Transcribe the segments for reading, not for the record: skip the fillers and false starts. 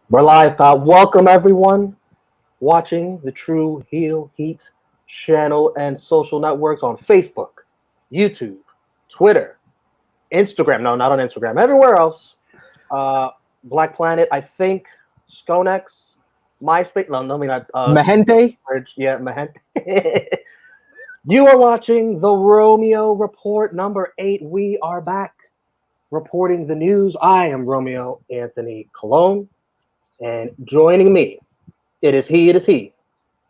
We're live. Welcome everyone watching the True Heel Heat channel and social networks on Facebook, YouTube, Twitter, Instagram. No, not on Instagram. Everywhere else. Uh, Black Planet. I think Skonex, MySpace. No, I mean not. Mahente? Yeah, Mahente. You are watching the Romeo Report number 8. We are back reporting the news. I am Romeo Anthony Cologne, and joining me, it is he,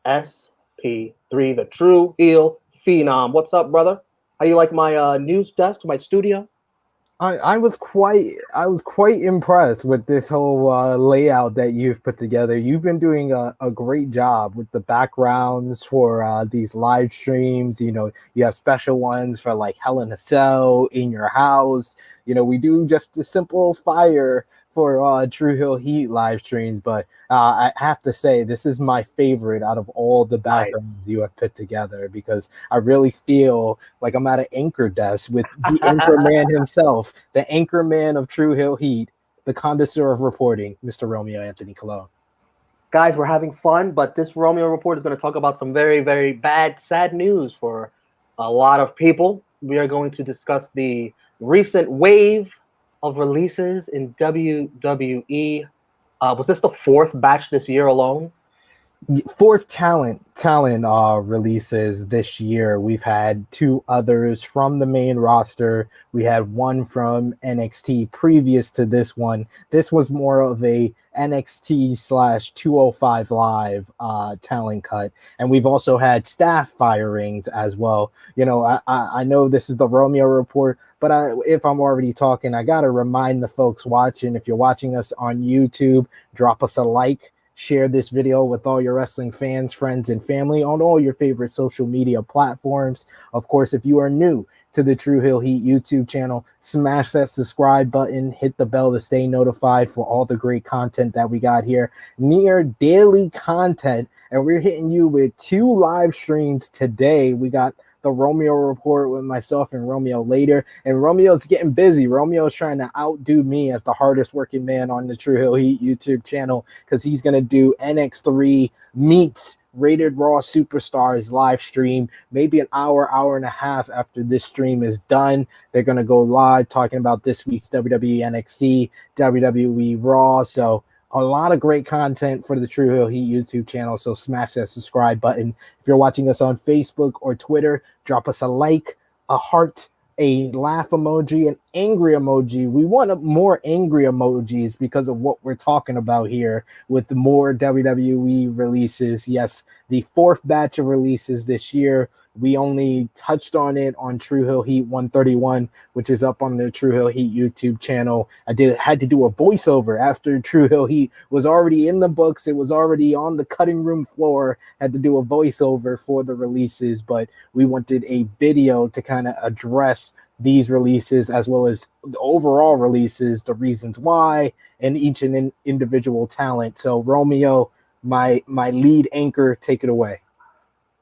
SP3, the true heel phenom. What's up, brother? How you like my news desk, my studio? I was quite impressed with this whole layout that you've put together. You've been doing a great job with the backgrounds for these live streams. You have special ones for like Hell in a Cell in your house. We do just a simple fire for True Hill Heat live streams, but I have to say this is my favorite out of all the Nice. backgrounds you have put together because I really feel like I'm at an anchor desk with the anchor man himself, the anchor man of True Hill Heat, the connoisseur of reporting, Mr. Romeo Anthony Cologne. Guys, we're having fun, but this Romeo Report is going to talk about some very, very bad, sad news for a lot of people. We are going to discuss the recent wave of releases in WWE. Was this the 4th batch this year alone? Fourth talent releases this year. We've had 2 others from the main roster. We had one from NXT previous to this one. This was more of a NXT / 205 Live talent cut, and we've also had staff firings as well. I know this is the Romeo Report, but if I'm already talking, I gotta remind the folks watching. If you're watching us on YouTube, drop us a like. Share this video with all your wrestling fans, friends, and family on all your favorite social media platforms. Of course, if you are new to the True Hill Heat YouTube channel, smash that subscribe button, hit the bell to stay notified for all the great content that we got here. Near daily content, and we're hitting you with 2 live streams today. We got the Romeo Report with myself and Romeo later. And Romeo's getting busy. Romeo's trying to outdo me as the hardest working man on the True Hill Heat YouTube channel because he's going to do NX3 meets Rated Raw Superstars live stream, maybe an hour and a half after this stream is done. They're going to go live talking about this week's WWE NXT, WWE Raw. So a lot of great content for the True Hill Heat YouTube channel, so smash that subscribe button. If you're watching us on Facebook or Twitter, drop us a like, a heart, a laugh emoji, an angry emoji. We want more angry emojis because of what we're talking about here with more WWE releases. Yes, the 4th batch of releases this year. We only touched on it on True Hill Heat 131, which is up on the True Hill Heat YouTube channel. I had to do a voiceover after True Hill Heat was already in the books. It was already on the cutting room floor. Had to do a voiceover for the releases, but we wanted a video to kind of address these releases as well as the overall releases, the reasons why, and each and individual talent. So Romeo, my lead anchor, take it away.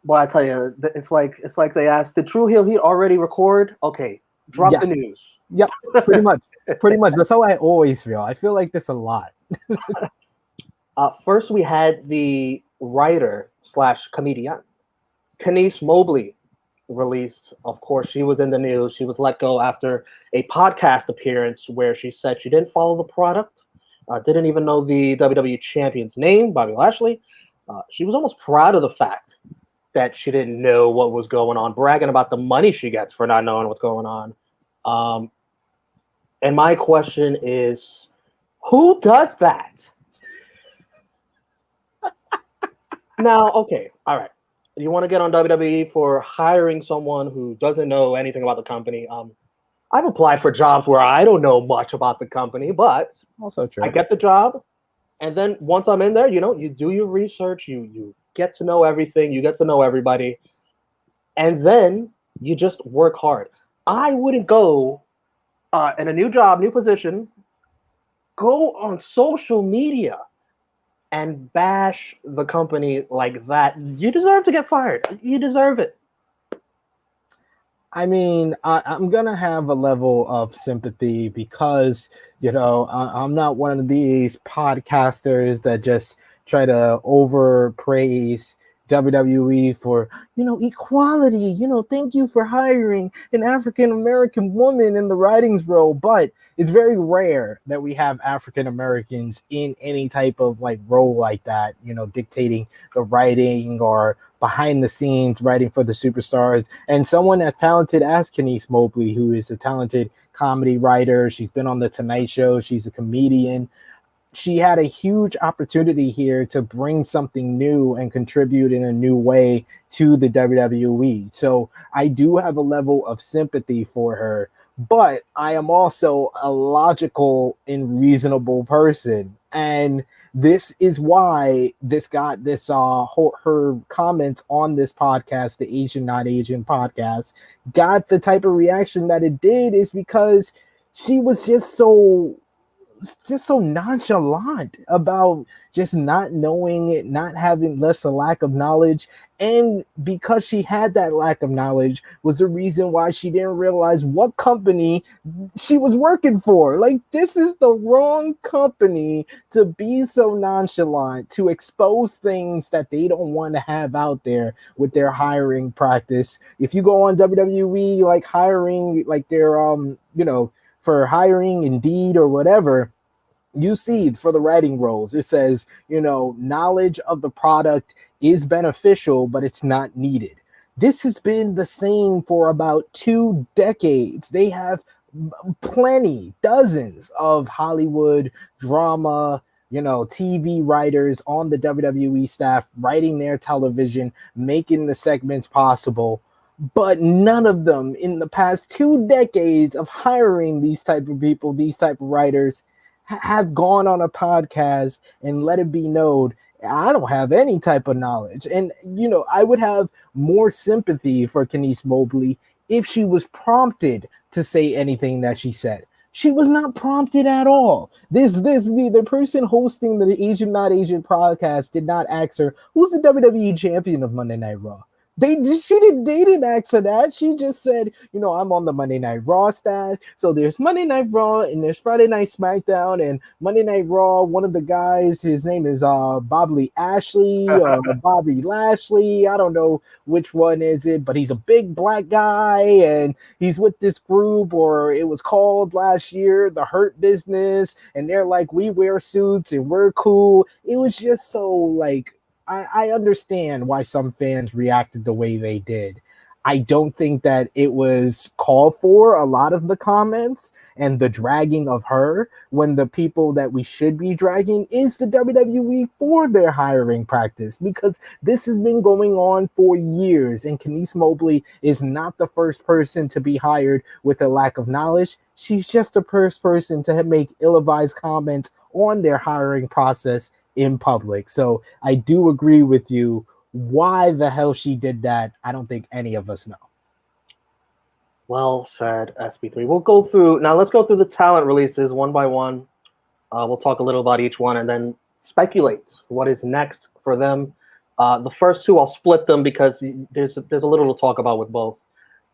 Well, I tell you, it's like they asked, did True Heel Heat already record? Okay, drop the news. Yep, pretty much. Pretty much. That's how I always feel. I feel like this a lot. First, we had the writer / comedian, Kenise Mobley, released. Of course, she was in the news. She was let go after a podcast appearance where she said she didn't follow the product, didn't even know the WWE champion's name, Bobby Lashley. She was almost proud of the fact that she didn't know what was going on, bragging about the money she gets for not knowing what's going on. And my question is, who does that? Now, okay, all right. You want to get on WWE for hiring someone who doesn't know anything about the company. I've applied for jobs where I don't know much about the company, but Also true. I get the job. And then once I'm in there, you do your research, you get to know everything, you get to know everybody, and then you just work hard. I wouldn't go in a new job, new position, go on social media and bash the company like that. You deserve to get fired. You deserve it. I mean, I'm gonna have a level of sympathy because I'm not one of these podcasters that just try to overpraise WWE for equality. Thank you for hiring an African American woman in the writings role, but it's very rare that we have African Americans in any type of like role like that. Dictating the writing or behind the scenes writing for the superstars, and someone as talented as Kenise Mobley, who is a talented comedy writer. She's been on the Tonight Show. She's a comedian. She had a huge opportunity here to bring something new and contribute in a new way to the WWE. So I do have a level of sympathy for her, but I am also a logical and reasonable person. And this is why this got this her comments on this podcast, the Asian Not Asian podcast, got the type of reaction that it did, is because she was just so nonchalant about just not knowing it, not having less a lack of knowledge. And because she had that lack of knowledge was the reason why she didn't realize what company she was working for. Like, this is the wrong company to be so nonchalant, to expose things that they don't want to have out there with their hiring practice. If you go on WWE, like hiring, like their for hiring Indeed or whatever, you see for the writing roles, it says, knowledge of the product is beneficial, but it's not needed. This has been the same for about 2 decades. They have dozens of Hollywood drama, TV writers on the WWE staff, writing their television, making the segments possible. But none of them in the past 2 decades of hiring these type of people, these type of writers, have gone on a podcast and let it be known, I don't have any type of knowledge. And I would have more sympathy for Kenise Mobley if she was prompted to say anything that she said. She was not prompted at all. The person hosting the Asian Not Asian podcast did not ask her, who's the WWE champion of Monday Night Raw? They didn't ask her that. She just said, I'm on the Monday Night Raw staff. So there's Monday Night Raw and there's Friday Night SmackDown. And Monday Night Raw, one of the guys, his name is Bobby Ashley or Bobby Lashley. I don't know which one is it, but he's a big black guy and he's with this group, or it was called last year the Hurt Business. And they're like, we wear suits and we're cool. It was just so like, I understand why some fans reacted the way they did. I don't think that it was called for, a lot of the comments and the dragging of her, when the people that we should be dragging is the WWE for their hiring practice, because this has been going on for years. And Kenise Mobley is not the first person to be hired with a lack of knowledge. She's just the first person to make ill-advised comments on their hiring process in public. So I do agree with you. Why the hell she did that, I don't think any of us know. Well said, SP3. We'll go through now. Let's go through the talent releases one by one. We'll talk a little about each one and then speculate what is next for them. The first two, I'll split them because there's a little to talk about with both.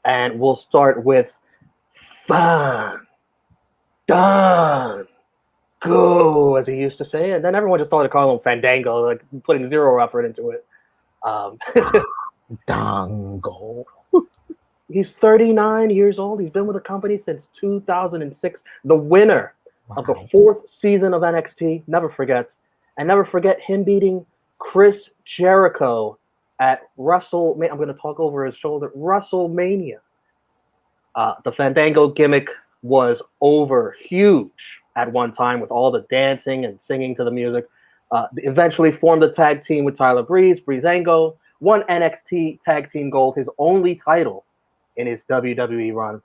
And we'll start with Fan Done Go, as he used to say, and then everyone just started calling him Fandango, like putting zero effort into it. Dango. He's 39 years old. He's been with the company since 2006. The winner of the 4th season of NXT. Never forget him beating Chris Jericho at I'm going to talk over his shoulder. WrestleMania. The Fandango gimmick was huge at one time with all the dancing and singing to the music. Eventually formed a tag team with Tyler Breezango, won NXT Tag Team Gold, his only title in his WWE run.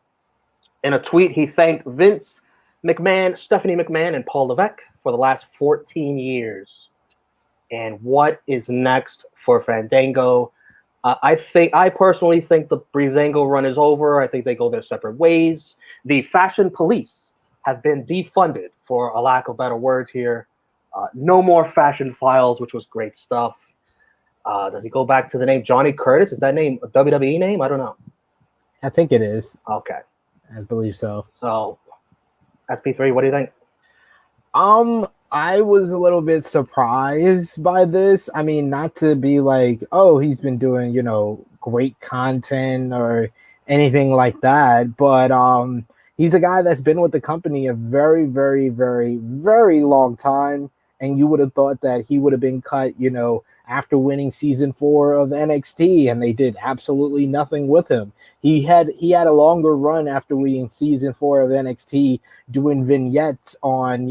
In a tweet, he thanked Vince McMahon, Stephanie McMahon, and Paul Levesque for the last 14 years. And what is next for Fandango? I personally think the Breezango run is over. I think they go their separate ways. The Fashion Police have been defunded, for a lack of better words here. No more Fashion Files, which was great stuff. Does he go back to the name Johnny Curtis? Is that name a WWE name? I don't know. I think it is. Okay. I believe so. So, SP3, what do you think? I was a little bit surprised by this. I mean, not to be like, oh, he's been doing, great content or anything like that, but he's a guy that's been with the company a very, very, very, very long time. And you would have thought that he would have been cut, after winning season 4 of NXT, and they did absolutely nothing with him. He had a longer run after winning season 4 of NXT, doing vignettes on,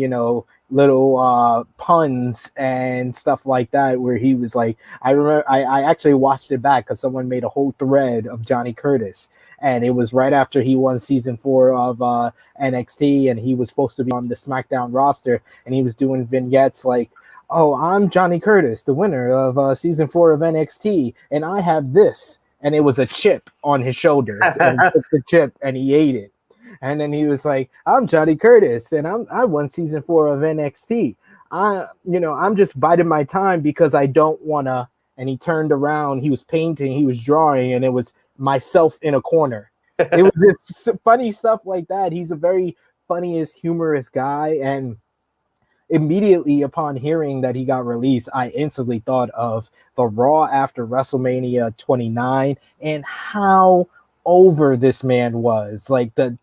little puns and stuff like that, where he was like, I remember I actually watched it back because someone made a whole thread of Johnny Curtis, and it was right after he won season 4 of NXT, and he was supposed to be on the SmackDown roster, and he was doing vignettes like, oh, I'm Johnny Curtis, the winner of season 4 of NXT, and I have this, and it was a chip on his shoulders, and he took the chip and he ate it. And then he was like, I'm Johnny Curtis, and I won season 4 of NXT. I'm just biding my time because I don't wanna. And he turned around, he was painting, he was drawing, and it was myself in a corner. It was it's funny stuff like that. He's a very funniest, humorous guy, and immediately upon hearing that he got released, I instantly thought of the Raw after WrestleMania 29 and how over this man was. Like the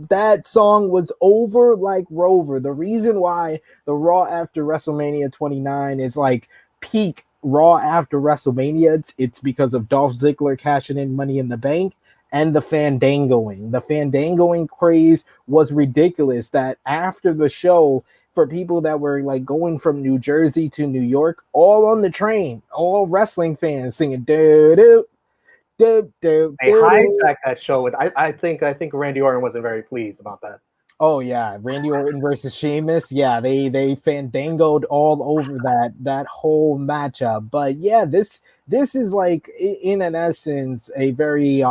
that song was over like Rover. The reason why the Raw after WrestleMania 29 is like peak Raw after WrestleMania, it's because of Dolph Ziggler cashing in Money in the Bank and the fandangoing. The fandangoing craze was ridiculous. That after the show, for people that were like going from New Jersey to New York, all on the train, all wrestling fans singing do do do do. They hijacked that show with I think Randy Orton wasn't very pleased about that. Oh yeah, Randy Orton versus Sheamus. Yeah, they fandangoed all over that whole matchup. But yeah, this is like in an essence a very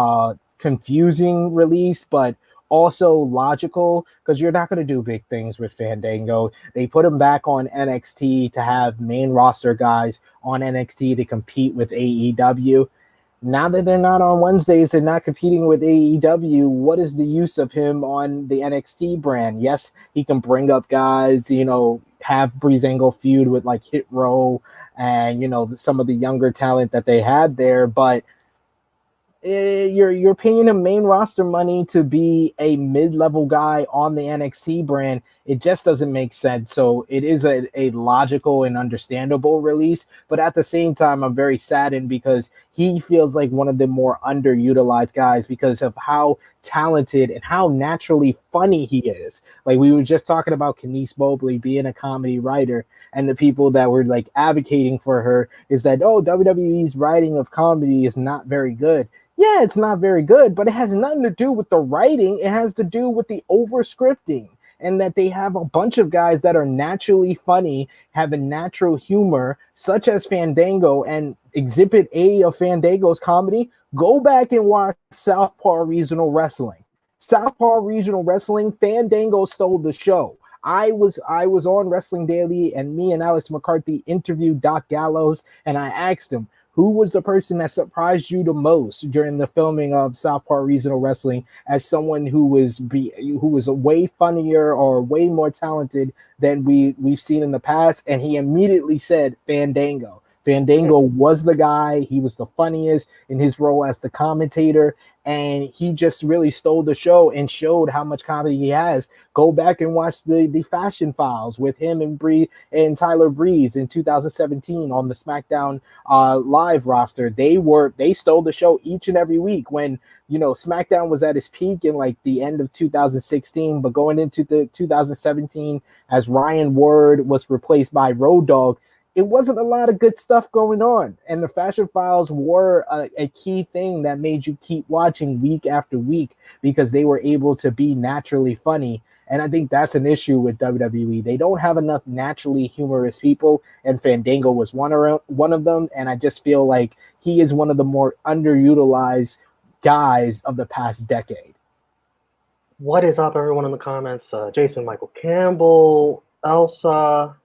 confusing release, but also logical, because you're not going to do big things with Fandango. They put him back on NXT to have main roster guys on NXT to compete with AEW. Now that they're not on Wednesdays, they're not competing with AEW. What is the use of him on the NXT brand? Yes, he can bring up guys, have Breezango feud with like Hit Row and, some of the younger talent that they had there, but you're paying him main roster money to be a mid-level guy on the NXT brand. It just doesn't make sense. So it is a logical and understandable release, but at the same time, I'm very saddened because he feels like one of the more underutilized guys because of how talented and how naturally funny he is. Like we were just talking about Kenise Mobley being a comedy writer, and the people that were like advocating for her is that, oh, WWE's writing of comedy is not very good. Yeah, it's not very good, but it has nothing to do with the writing. It has to do with the over scripting, and that they have a bunch of guys that are naturally funny, have a natural humor, such as Fandango. And Exhibit A of Fandango's comedy, go back and watch Southpaw Regional Wrestling. Southpaw Regional Wrestling, Fandango stole the show. I was on Wrestling Daily, and me and Alex McCarthy interviewed Doc Gallows, and I asked him, who was the person that surprised you the most during the filming of Southpaw Regional Wrestling as someone who was way funnier or way more talented than we've seen in the past? And he immediately said Fandango. Fandango was the guy. He was the funniest in his role as the commentator, and he just really stole the show and showed how much comedy he has. Go back and watch the Fashion Files with him and Tyler Breeze in 2017 on the SmackDown live roster. They stole the show each and every week when SmackDown was at its peak in like the end of 2016, but going into the 2017 as Ryan Ward was replaced by Road Dogg, it wasn't a lot of good stuff going on. And the Fashion Files were a key thing that made you keep watching week after week because they were able to be naturally funny. And I think that's an issue with WWE. They don't have enough naturally humorous people, and Fandango was one of them. And I just feel like he is one of the more underutilized guys of the past decade. What is up, everyone in the comments? Jason Michael Campbell, Elsa,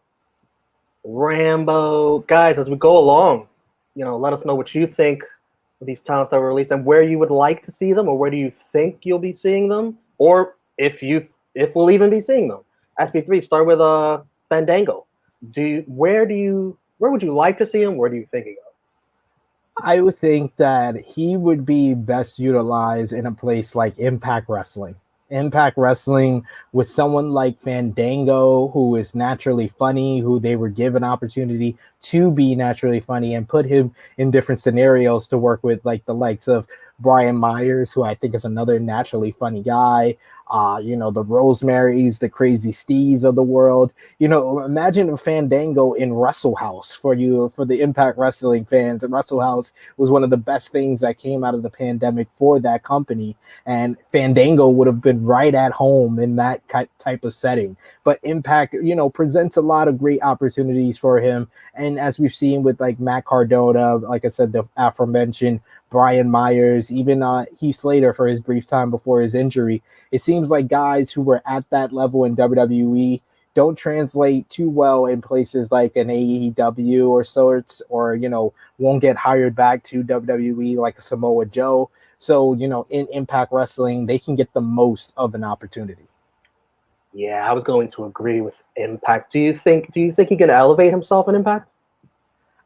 Rambo. Guys, as we go along, let us know what you think of these talents that were released and where you would like to see them, or where do you think you'll be seeing them, or if we'll even be seeing them. SP3, start with Fandango. Where would you like to see him? Where do you think he goes? I would think that he would be best utilized in a place like Impact Wrestling. Impact Wrestling with someone like Fandango, who is naturally funny, who they were given opportunity to be naturally funny and put him in different scenarios to work with, like the likes of Brian Myers, who I think is another naturally funny guy. The Rosemarys, the Crazy Steves of the world. Imagine a Fandango in Wrestle House for the Impact Wrestling fans. And Wrestle House was one of the best things that came out of the pandemic for that company. And Fandango would have been right at home in that type of setting. But Impact, presents a lot of great opportunities for him. And as we've seen with like Matt Cardona, like I said, the aforementioned Brian Myers, even Heath Slater for his brief time before his injury, it seems like guys who were at that level in WWE don't translate too well in places like an AEW or sorts, or, won't get hired back to WWE like a Samoa Joe. So, in Impact Wrestling, they can get the most of an opportunity. Yeah, I was going to agree with Impact. Do you think he can elevate himself in Impact?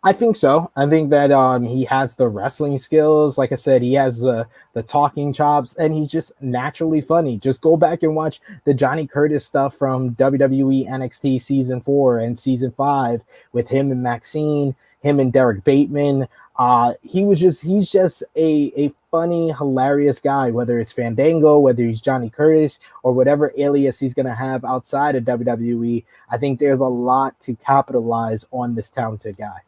I think so. I think that he has the wrestling skills. Like I said, he has the talking chops, and he's just naturally funny. Just go back and watch the Johnny Curtis stuff from WWE NXT season 4 and season 5 with him and Maxine, him and Derek Bateman. He's just a funny, hilarious guy, whether it's Fandango, whether he's Johnny Curtis, or whatever alias he's going to have outside of WWE. I think there's a lot to capitalize on this talented guy.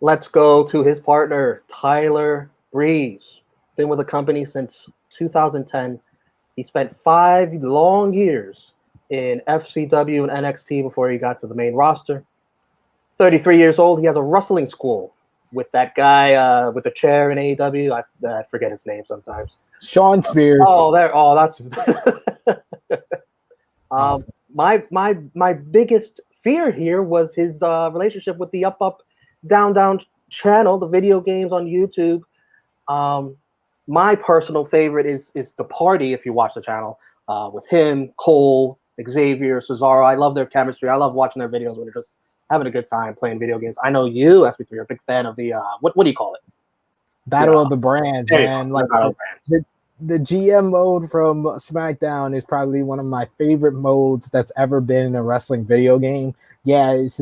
Let's go to his partner, Tyler Breeze. Been with the company since 2010. He spent 5 long years in FCW and NXT before he got to the main roster. 33 years old. He has a wrestling school with that guy with the chair in AEW. I forget his name sometimes. Sean Spears. That's my biggest fear here was his relationship with the Up Down channel, the video games on YouTube. My personal favorite is The Party, if you watch the channel, with him, Cole, Xavier, Cesaro. I love their chemistry. I love watching their videos when they're just having a good time playing video games. I know you, SP3, are a big fan of the what do you call it? Battle of the Brands, man. Like the GM mode from SmackDown is probably one of my favorite modes that's ever been in a wrestling video game. Yeah, it's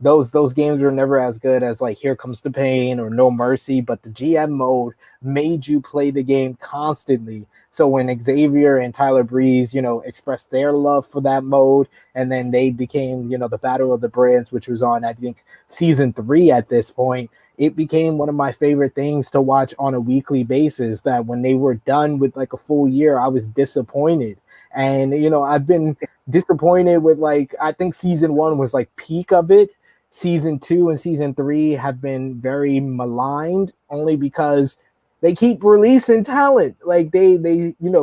those games were never as good as like Here Comes the Pain or No Mercy, but the GM mode made you play the game constantly. So when Xavier and Tyler Breeze, expressed their love for that mode, and then they became, the Battle of the Brands, which was on, I think, season 3 at this point, it became one of my favorite things to watch on a weekly basis. That when they were done with like a full year, I was disappointed. And, I've been disappointed with, like, I think season 1 was like peak of it. Season 2 and season 3 have been very maligned only because they keep releasing talent. Like they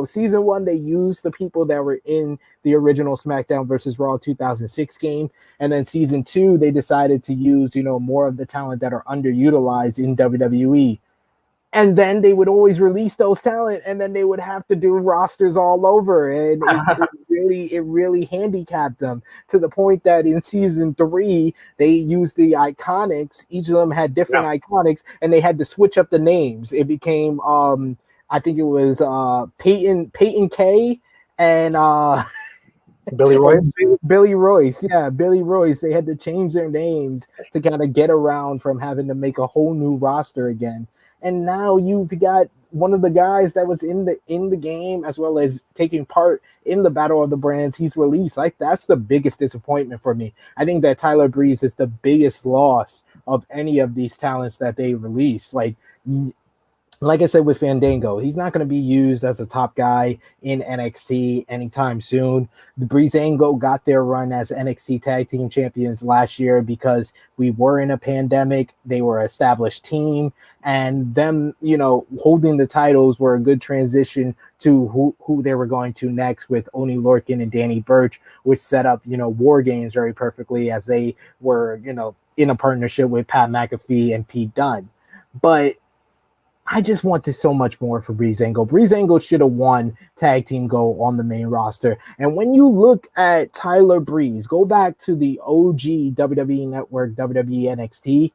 season 1, they used the people that were in the original SmackDown versus Raw 2006 game. And then season 2, they decided to use, more of the talent that are underutilized in WWE. And then they would always release those talent, and then they would have to do rosters all over, and it really handicapped them to the point that in season 3 they used the Iconics. Each of them had different Iconics, and they had to switch up the names. It became I think it was Peyton K and Billy Royce. Billy Royce, yeah, Billy Royce. They had to change their names to kind of get around from having to make a whole new roster again. And now you've got one of the guys that was in the game as well as taking part in the Battle of the Brands. He's released. Like, that's the biggest disappointment for me. I think that Tyler Breeze is the biggest loss of any of these talents that they release. Like I said with Fandango, he's not going to be used as a top guy in NXT anytime soon. The Breezango got their run as NXT Tag Team Champions last year because we were in a pandemic. They were an established team, and them, holding the titles were a good transition to who they were going to next with Oney Lorcan and Danny Burch, which set up, War Games very perfectly as they were, in a partnership with Pat McAfee and Pete Dunne. But I just wanted so much more for Breezango. Breezango should have won Tag Team Go on the main roster. And when you look at Tyler Breeze, go back to the OG WWE Network, WWE NXT,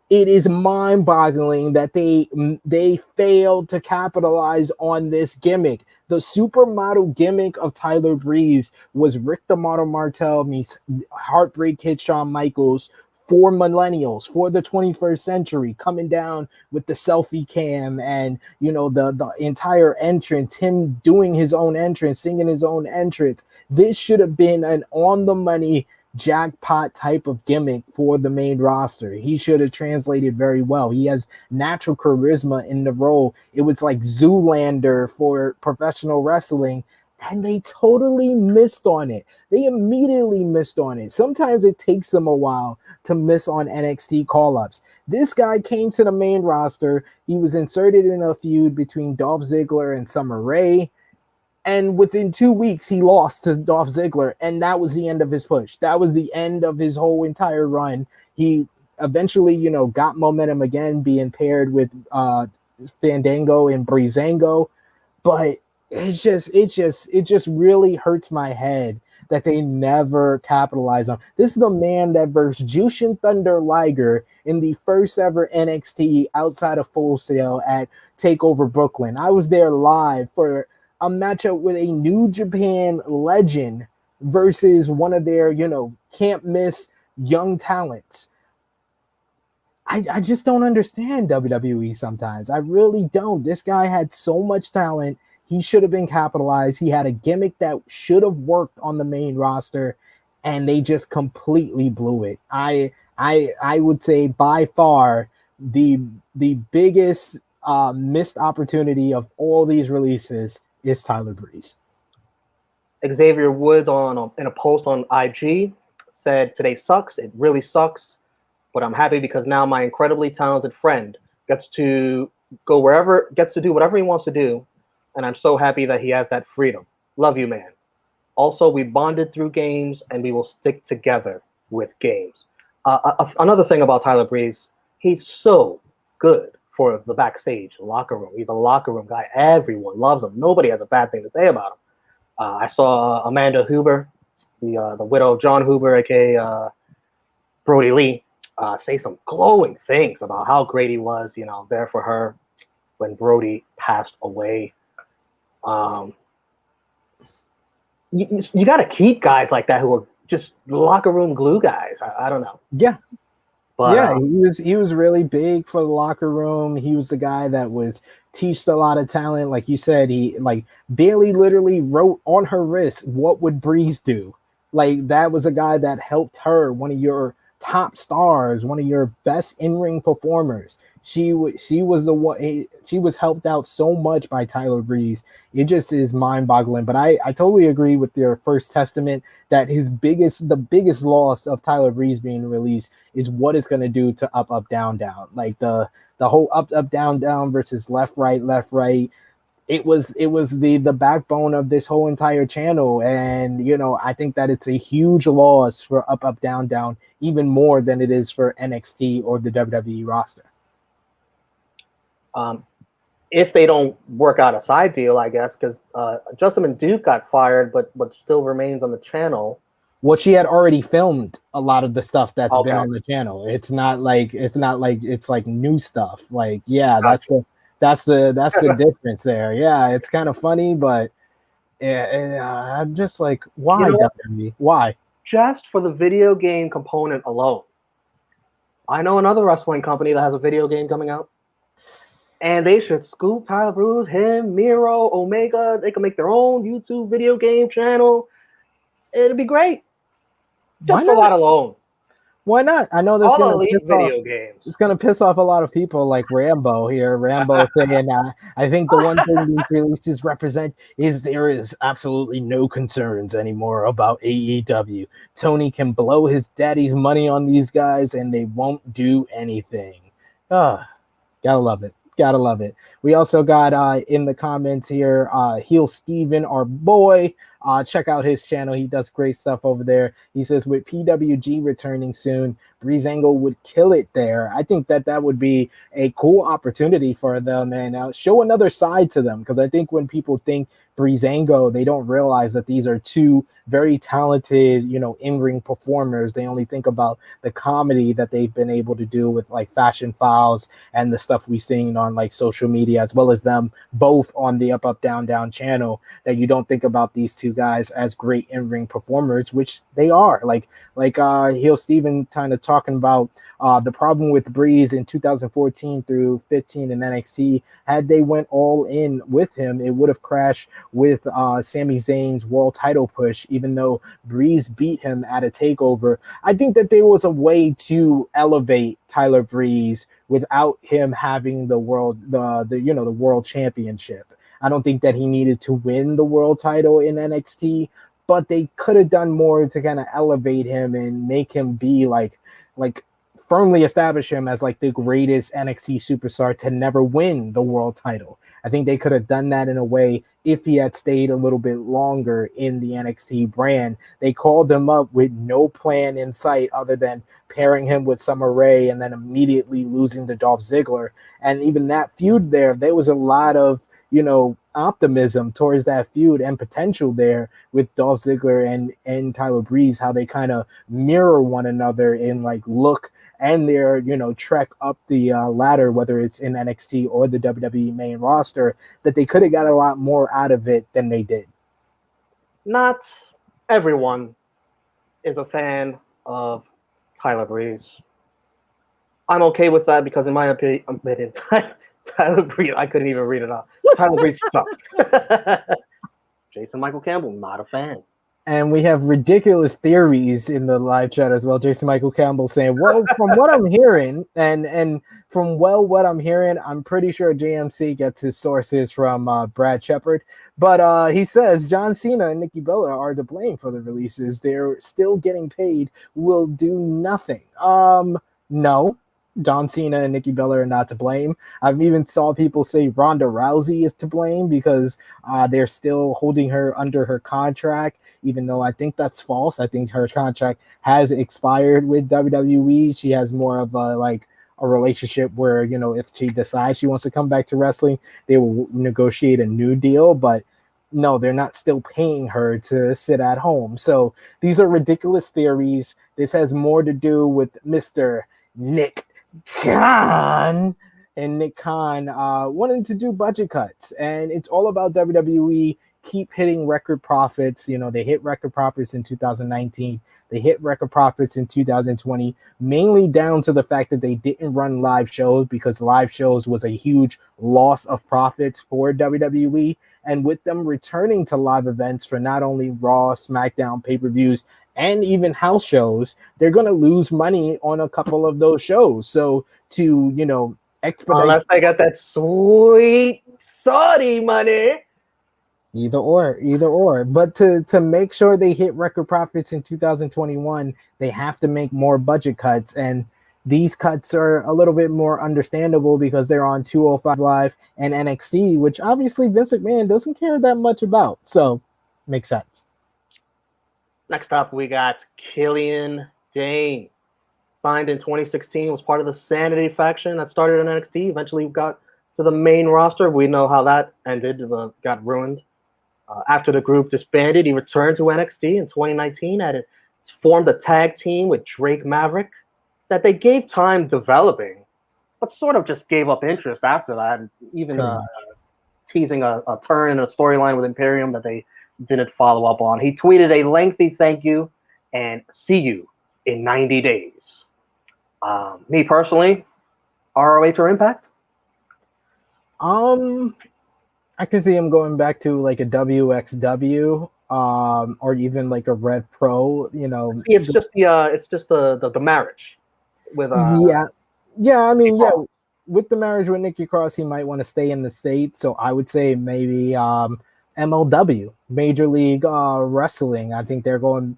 it is mind-boggling that they failed to capitalize on this gimmick. The supermodel gimmick of Tyler Breeze was Rick the Model Martel meets Heartbreak Kid Shawn Michaels for millennials, for the 21st century, coming down with the selfie cam and, you know, the entire entrance, him doing his own entrance, singing his own entrance. This should have been an on-the-money jackpot type of gimmick for the main roster. He should have translated very well. He has natural charisma in the role. It was like Zoolander for professional wrestling, and they totally missed on it. They immediately missed on it. Sometimes it takes them a while to miss on NXT call-ups. This guy came to the main roster. He was inserted in a feud between Dolph Ziggler and Summer Rae. And within 2 weeks, he lost to Dolph Ziggler, and that was the end of his push. That was the end of his whole entire run. He eventually, you know, got momentum again, being paired with Fandango and Breezango. But it just really hurts my head that they never capitalize on. This is the man that versed Jushin Thunder Liger in the first ever NXT outside of Full Sail at TakeOver Brooklyn. I was there live for a matchup with a New Japan legend versus one of their, you know, can't miss young talents. I just don't understand WWE sometimes. I really don't. This guy had so much talent. He should have been capitalized. He had a gimmick that should have worked on the main roster, and they just completely blew it. I would say by far the biggest missed opportunity of all these releases is Tyler Breeze. Xavier Woods in a post on IG said, "Today sucks. It really sucks, but I'm happy because now my incredibly talented friend gets to do whatever he wants to do. And I'm so happy that he has that freedom. Love you, man. Also, we bonded through games, and we will stick together with games." Another thing about Tyler Breeze, he's so good for the backstage locker room. He's a locker room guy. Everyone loves him. Nobody has a bad thing to say about him. I saw Amanda Huber, the widow of John Huber, aka Brody Lee, say some glowing things about how great he was, you know, there for her when Brody passed away. You got to keep guys like that who are just locker room glue guys. I don't know. Yeah. But, yeah, he was really big for the locker room. He was the guy that was teached a lot of talent. Like you said, Bailey literally wrote on her wrist, "What would Breeze do?" Like, that was a guy that helped her, one of your top stars, one of your best in-ring performers. She was the one. She was helped out so much by Tyler Breeze. It just is mind-boggling. But I totally agree with your first testament that the biggest loss of Tyler Breeze being released is what it's going to do to up, down, down. Like the whole up, down, down versus left, right. It was the backbone of this whole entire channel. And, you know, I think that it's a huge loss for up, down, down, even more than it is for NXT or the WWE roster. If they don't work out a side deal, I guess, because Justin Duke got fired, but still remains on the channel. Well, she had already filmed a lot of the stuff that's been on the channel. It's not like it's like new stuff. Like, yeah, that's the difference there. Yeah, it's kind of funny, but I'm just like, why, WWE? Why? Just for the video game component alone. I know another wrestling company that has a video game coming out. And they should scoop Tyler Breeze, him, Miro, Omega. They can make their own YouTube video game channel. It'd be great. Just for that alone. Why not? I know this all elite video games. It's gonna piss off a lot of people like Rambo here. Rambo saying, "I think the one thing these releases represent is there is absolutely no concerns anymore about AEW. Tony can blow his daddy's money on these guys, and they won't do anything." Gotta love it. Gotta love it. We also got in the comments here, Heel Steven, our boy. Check out his channel. He does great stuff over there. He says, with PWG returning soon, Breezango would kill it there. I think that would be a cool opportunity for them and show another side to them. Because I think when people think Breezango, they don't realize that these are two very talented, in-ring performers. They only think about the comedy that they've been able to do with like Fashion Files and the stuff we've seen on like social media, as well as them both on the Up Up Down Down channel, that you don't think about these two guys as great in-ring performers, which they are. Like Heel Steven kind of talking about the problem with Breeze in 2014 through 15 in NXT. Had they went all in with him, it would have crashed with Sami Zayn's world title push, even though Breeze beat him at a takeover. I think that there was a way to elevate Tyler Breeze without him having the world championship. I don't think that he needed to win the world title in NXT, but they could have done more to kind of elevate him and make him be like firmly establish him as like the greatest NXT superstar to never win the world title. I think they could have done that in a way if he had stayed a little bit longer in the NXT brand. They called him up with no plan in sight other than pairing him with Summer Rae and then immediately losing to Dolph Ziggler. And even that feud there was a lot of, optimism towards that feud and potential there with Dolph Ziggler and Tyler Breeze, how they kind of mirror one another in like look and their, trek up the ladder, whether it's in NXT or the WWE main roster, that they could have got a lot more out of it than they did. Not everyone is a fan of Tyler Breeze. I'm okay with that because in my opinion, Tyler Breeze, I couldn't even read it out. Tyler Breeze sucked. Jason Michael Campbell, not a fan. And we have ridiculous theories in the live chat as well. Jason Michael Campbell saying, well, from what I'm hearing, and from what I'm hearing, I'm pretty sure JMC gets his sources from Brad Shepard. But he says John Cena and Nikki Bella are to blame for the releases. They're still getting paid, will do nothing. No. John Cena and Nikki Bella are not to blame. I've even saw people say Ronda Rousey is to blame because they're still holding her under her contract, even though I think that's false. I think her contract has expired with WWE. She has more of a relationship where, if she decides she wants to come back to wrestling, they will negotiate a new deal. But no, they're not still paying her to sit at home. So these are ridiculous theories. This has more to do with Mr. Nick Khan and Nick Khan wanting to do budget cuts, and it's all about WWE keep hitting record profits. They hit record profits in 2019, they hit record profits in 2020, mainly down to the fact that they didn't run live shows, because live shows was a huge loss of profits for WWE. And with them returning to live events for not only Raw, SmackDown, pay-per-views, and even house shows, they're going to lose money on a couple of those shows. So to, expedite... Unless they got that sweet Saudi money. Either or. But to make sure they hit record profits in 2021, they have to make more budget cuts. And these cuts are a little bit more understandable because they're on 205 Live and NXT, which obviously Vince McMahon doesn't care that much about. So makes sense. Next up, we got Killian Dain. Signed in 2016, was part of the Sanity faction that started in NXT. Eventually got to the main roster. We know how that ended, got ruined. After the group disbanded, he returned to NXT in 2019 and formed a tag team with Drake Maverick that they gave time developing, but sort of just gave up interest after that, even teasing a turn in a storyline with Imperium that they didn't follow up on. He tweeted a lengthy thank you and see you in 90 days. Me personally, ROH or Impact? I can see him going back to like a WXW, or even like a Rev Pro. It's just the marriage with yeah. I mean, with the marriage with Nikki Cross, he might want to stay in the States. So I would say maybe MLW, Major League Wrestling. I think they're going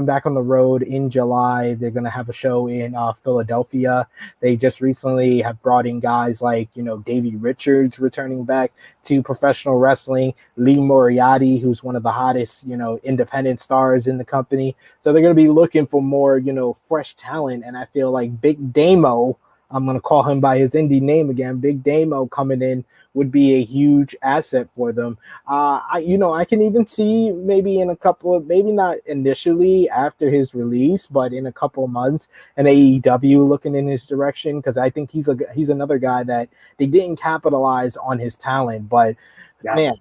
back on the road in July. They're going to have a show in Philadelphia. They just recently have brought in guys like, Davey Richards returning back to professional wrestling, Lee Moriarty, who's one of the hottest, independent stars in the company. So they're going to be looking for more, fresh talent. And I feel like Big Damo, I'm going to call him by his indie name again, Big Damo coming in would be a huge asset for them. I can even see maybe in a couple of, maybe not initially after his release, but in a couple of months, an AEW looking in his direction, because I think he's another guy that they didn't capitalize on his talent, but man,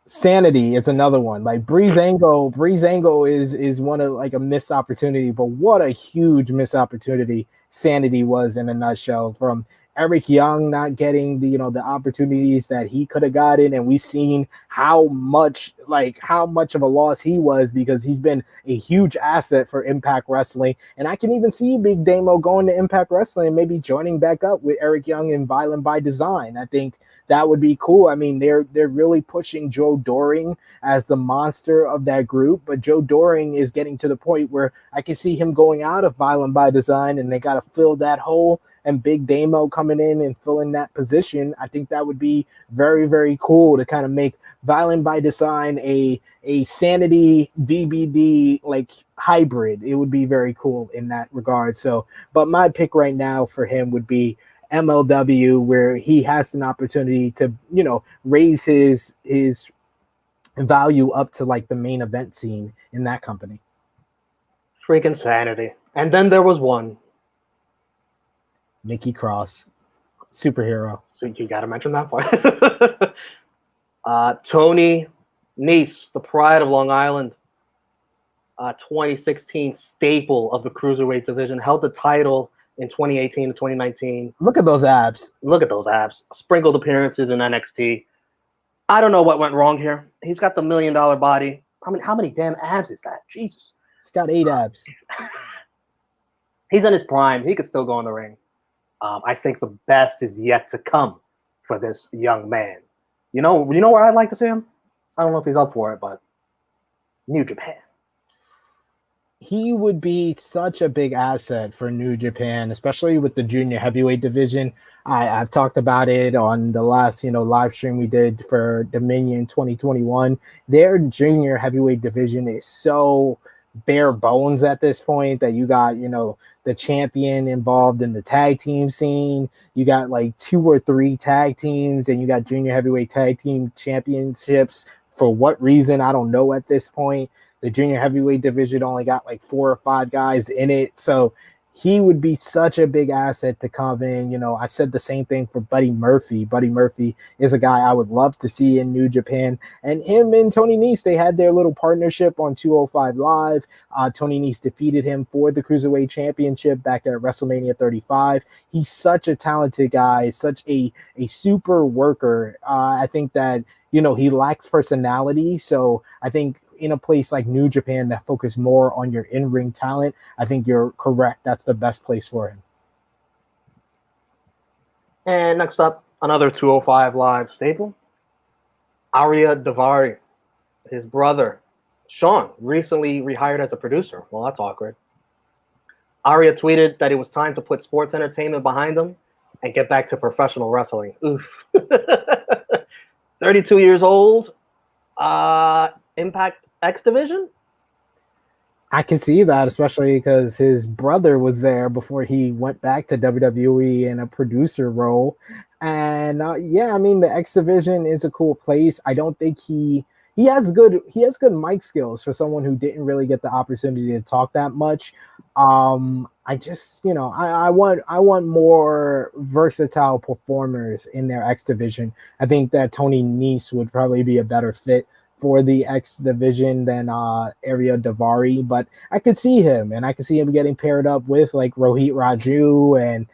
Sanity is another one. Like Breezango is one of like a missed opportunity, but what a huge missed opportunity Sanity was in a nutshell. From Eric Young not getting the opportunities that he could have gotten, and we've seen how much of a loss he was, because he's been a huge asset for Impact Wrestling. And I can even see Big Damo going to Impact Wrestling and maybe joining back up with Eric Young and Violent by Design. I think that would be cool. I mean, they're really pushing Joe Doring as the monster of that group, but Joe Doring is getting to the point where I can see him going out of Violent by Design, and they got to fill that hole. And Big Damo coming in and filling that position, I think that would be very, very cool to kind of make Violent by Design a Sanity VBD like hybrid. It would be very cool in that regard. So, but my pick right now for him would be MLW, where he has an opportunity to, raise his value up to like the main event scene in that company. Freaking Sanity. And then there was one. Nikki Cross, superhero. So you got to mention that part. Tony Nese, the pride of Long Island, 2016 staple of the cruiserweight division, held the title in 2018 to 2019. Look at those abs. Sprinkled appearances in NXT. I don't know what went wrong here. He's got the $1 million body. How many damn abs is that? Jesus. He's got 8 abs. He's in his prime. He could still go in the ring. I think the best is yet to come for this young man. You know where I'd like to see him? I don't know if he's up for it, but New Japan. He would be such a big asset for New Japan, especially with the junior heavyweight division. I've talked about it on the last, live stream we did for Dominion 2021. Their junior heavyweight division is so bare bones at this point that you got, the champion involved in the tag team scene. You got like 2 or 3 tag teams, and you got junior heavyweight tag team championships. For what reason, I don't know at this point. The junior heavyweight division only got like 4 or 5 guys in it. So he would be such a big asset to come in. I said the same thing for Buddy Murphy. Buddy Murphy is a guy I would love to see in New Japan. And him and Tony Nese, they had their little partnership on 205 Live. Tony Nese defeated him for the Cruiserweight Championship back at WrestleMania 35. He's such a talented guy, such a super worker. I think that, he lacks personality. So I think in a place like New Japan that focus more on your in-ring talent, I think you're correct. That's the best place for him. And next up, another 205 Live staple, Arya Davari. His brother, Sean, recently rehired as a producer. Well, that's awkward. Arya tweeted that it was time to put sports entertainment behind him and get back to professional wrestling. Oof. 32 years old. Impact X Division? I can see that, especially because his brother was there before he went back to WWE in a producer role. And the X Division is a cool place. I don't think he has good mic skills for someone who didn't really get the opportunity to talk that much. I just, I want more versatile performers in their X Division. I think that Tony Nese would probably be a better fit for the X Division than Arya Davari, but I could see him, and I could see him getting paired up with like Rohit Raju and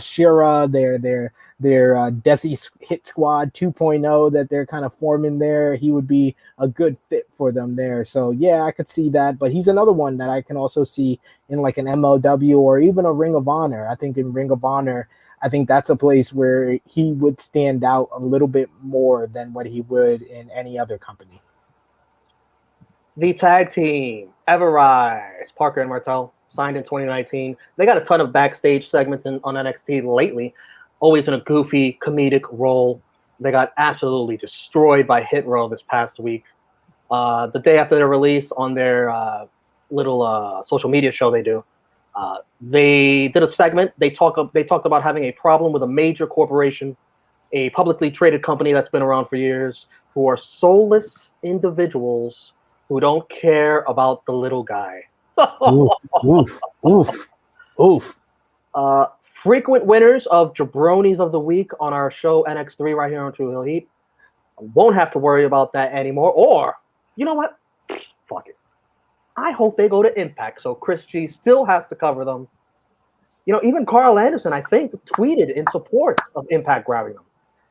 Shira, their Desi Hit Squad 2.0 that they're kind of forming there. He would be a good fit for them there. So yeah, I could see that, but he's another one that I can also see in like an MLW or even a Ring of Honor. I think in Ring of Honor, I think that's a place where he would stand out a little bit more than what he would in any other company. The tag team, Everrise, Parker and Martel, signed in 2019. They got a ton of backstage segments on NXT lately, always in a goofy, comedic role. They got absolutely destroyed by Hit Row this past week. The day after their release on their little social media show they do, they did a segment. They talked about having a problem with a major corporation, a publicly traded company that's been around for years, who are soulless individuals who don't care about the little guy. Oof, oof, oof, oof. uh, Frequent winners of Jabronis of the Week on our show NX3 right here on True Hill Heat. Won't have to worry about that anymore. Or, you know what? Fuck it. I hope they go to Impact, so Chris G still has to cover them. You know, even Carl Anderson, I think, tweeted in support of Impact grabbing them.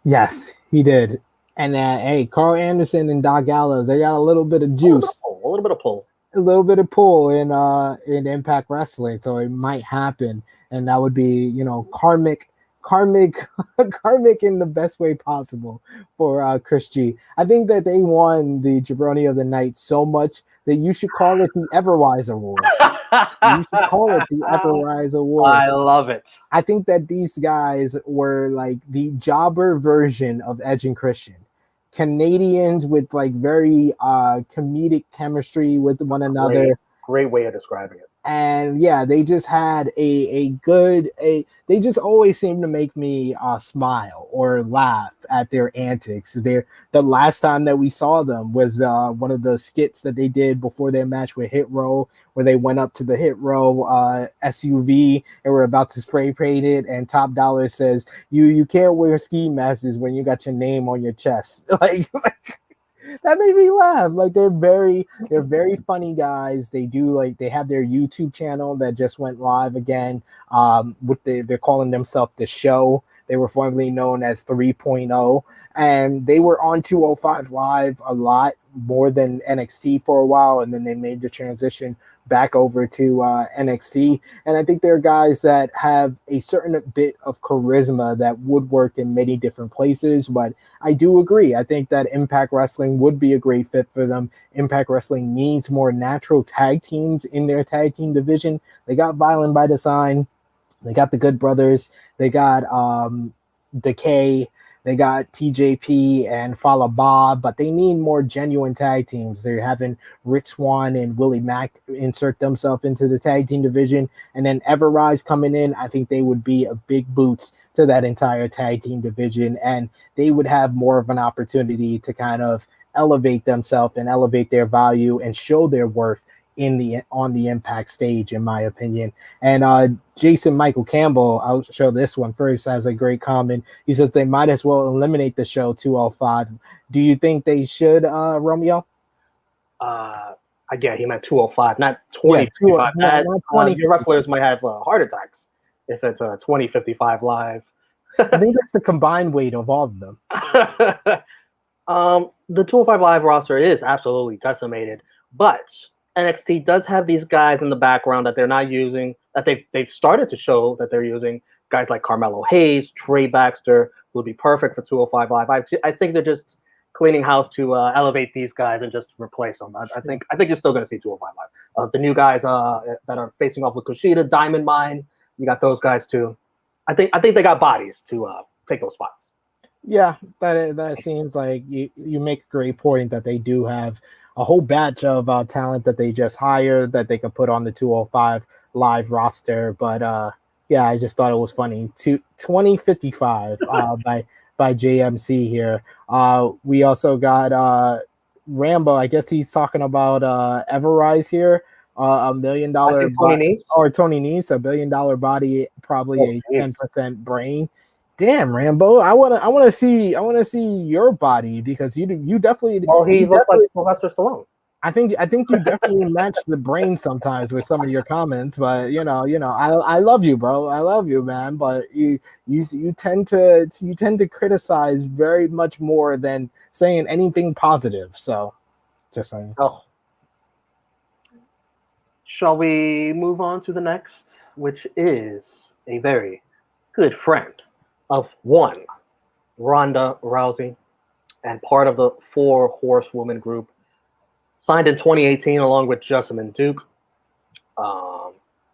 Yes, he did. And hey, Carl Anderson and Doc Gallows, they got a little bit of juice, A little bit of pull. a little bit of pull in Impact Wrestling, so it might happen, and that would be, you know, karmic, karmic in the best way possible for Chris G. I think that they won the Jabroni of the Night so much that you should call it the Everwise Award. You should call it the Everwise Award. I love it. I think that these guys were like the jobber version of Edge and Christian. Canadians with like very comedic chemistry with one another. Great way of describing it. And yeah, they just had they just always seem to make me smile or laugh at their antics. The last time that we saw them was one of the skits that they did before their match with Hit Row, where they went up to the Hit Row SUV and were about to spray paint it, and Top Dollar says, you can't wear ski masks when you got your name on your chest. like that made me laugh. Like they're very funny guys. They have their YouTube channel that just went live again. They're calling themselves The Show. They were formerly known as 3.0, and they were on 205 Live a lot more than NXT for a while, and then they made the transition back over to NXT. And I think they're guys that have a certain bit of charisma that would work in many different places. But I do agree. I think that Impact Wrestling would be a great fit for them. Impact Wrestling needs more natural tag teams in their tag team division. They got Violent by Design. They got the Good Brothers. They got Decay. They got TJP and Fala Bob, but they need more genuine tag teams. They're having Rich Swann and Willie Mack insert themselves into the tag team division, and then Everrise coming in. I think they would be a big boost to that entire tag team division, and they would have more of an opportunity to kind of elevate themselves and elevate their value and show their worth on the Impact stage, in my opinion. And Jason Michael Campbell, I'll show this one first, has a great comment. He says they might as well eliminate the show 205. Do you think they should, Romeo? Again, he meant 205, not 2055. Yeah, not 20. Your wrestlers might have heart attacks if it's 2055 live. I think that's the combined weight of all of them. The 205 Live roster is absolutely decimated, but NXT does have these guys in the background that they're not using, that they've started to show that they're using. Guys like Carmelo Hayes, Trey Baxter, who would be perfect for 205 Live. I think they're just cleaning house to elevate these guys and just replace them. I think you're still going to see 205 Live. The new guys that are facing off with Kushida, Diamond Mine, you got those guys too. I think they got bodies to take those spots. Yeah, that seems like you make a great point that they do have a whole batch of talent that they just hired that they could put on the 205 Live roster. But yeah, I just thought it was funny. 2055 by JMC here. We also got Rambo. I guess he's talking about Everrise here. $1 million Tony Nese. Or Tony Nese, $1 billion body, probably a 10% brain. Damn, Rambo, I wanna see your body, because you definitely. Well, he looks like Sylvester Stallone. I think you definitely match the brain sometimes with some of your comments, but you know, I love you, bro. I love you, man. But you tend to criticize very much more than saying anything positive. So, just saying. Oh. Shall we move on to the next, which is a very good friend of one, Ronda Rousey, and part of the 4 Horsewoman group, Signed in 2018 along with Jessamine Duke.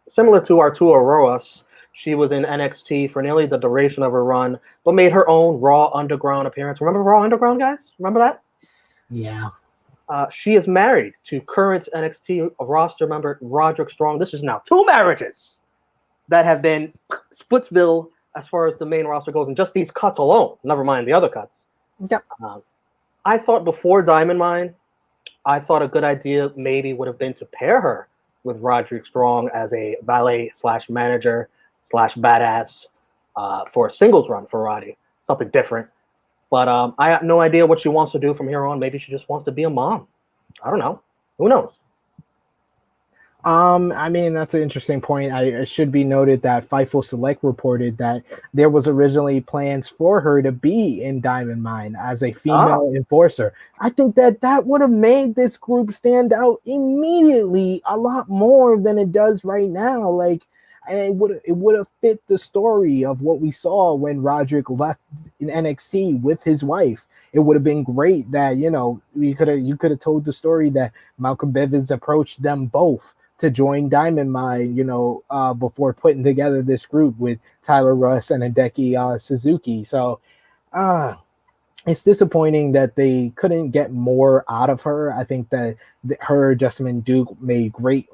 Similar to Arturo Roas, she was in NXT for nearly the duration of her run, but made her own Raw Underground appearance. Remember Raw Underground, guys? Remember that? Yeah. She is married to current NXT roster member Roderick Strong. This is now 2 marriages that have been Splitsville as far as the main roster goes, and just these cuts alone, never mind the other cuts. Yep. I thought before Diamond Mine, I thought a good idea maybe would have been to pair her with Roderick Strong as a valet / manager / badass for a singles run for Roddy. Something different. But I have no idea what she wants to do from here on. Maybe she just wants to be a mom. I don't know. Who knows? I mean, that's an interesting point. It should be noted that Fightful Select reported that there was originally plans for her to be in Diamond Mine as a female enforcer. I think that would have made this group stand out immediately a lot more than it does right now. Like, and it would have fit the story of what we saw when Roderick left in NXT with his wife. It would have been great that, you know, you could have told the story that Malcolm Bivens approached them both to join Diamond Mine, you know, before putting together this group with Tyler Russ and Hideki Suzuki. So it's disappointing that they couldn't get more out of her. I think that her, Jessamine Duke, made great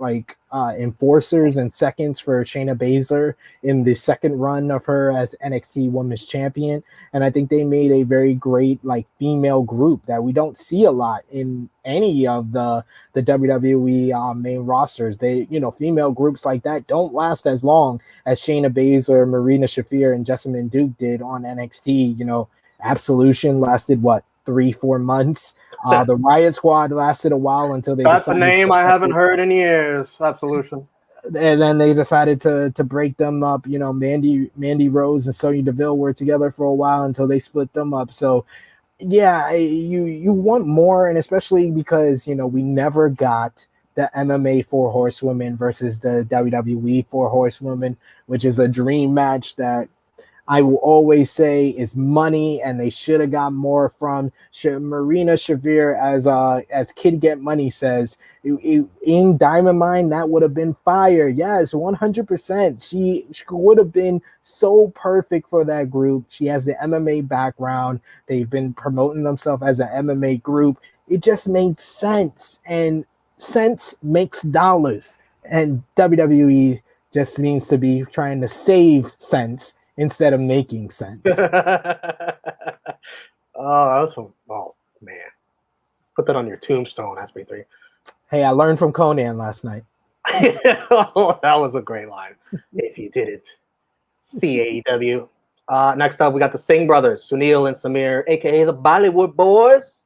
enforcers and seconds for Shayna Baszler in the second run of her as NXT Women's Champion. And I think they made a very great female group that we don't see a lot in any of the WWE main rosters. They, you know, female groups like that don't last as long as Shayna Baszler, Marina Shafir, and Jessamine Duke did on NXT. You know, Absolution lasted 3-4 months. The Riot Squad lasted a while until they. That's a name I haven't heard in years. Absolution. And then they decided to break them up. You know, Mandy Rose and Sonya Deville were together for a while until they split them up. So, yeah, you want more, and especially because, you know, we never got the MMA 4 Horsewomen versus the WWE 4 Horsewomen, which is a dream match that I will always say is money, and they should have got more from Marina Shafir, as Kid Get Money says. In Diamond Mine, that would have been fire. Yes, 100%. She would have been so perfect for that group. She has the MMA background. They've been promoting themselves as an MMA group. It just made sense, and sense makes dollars. And WWE just needs to be trying to save sense instead of making sense. Oh man. Put that on your tombstone, SP3. Hey, I learned from Conan last night. Oh, that was a great line. If you didn't. CAEW. Next up, we got the Singh brothers, Sunil and Samir, aka the Bollywood Boys.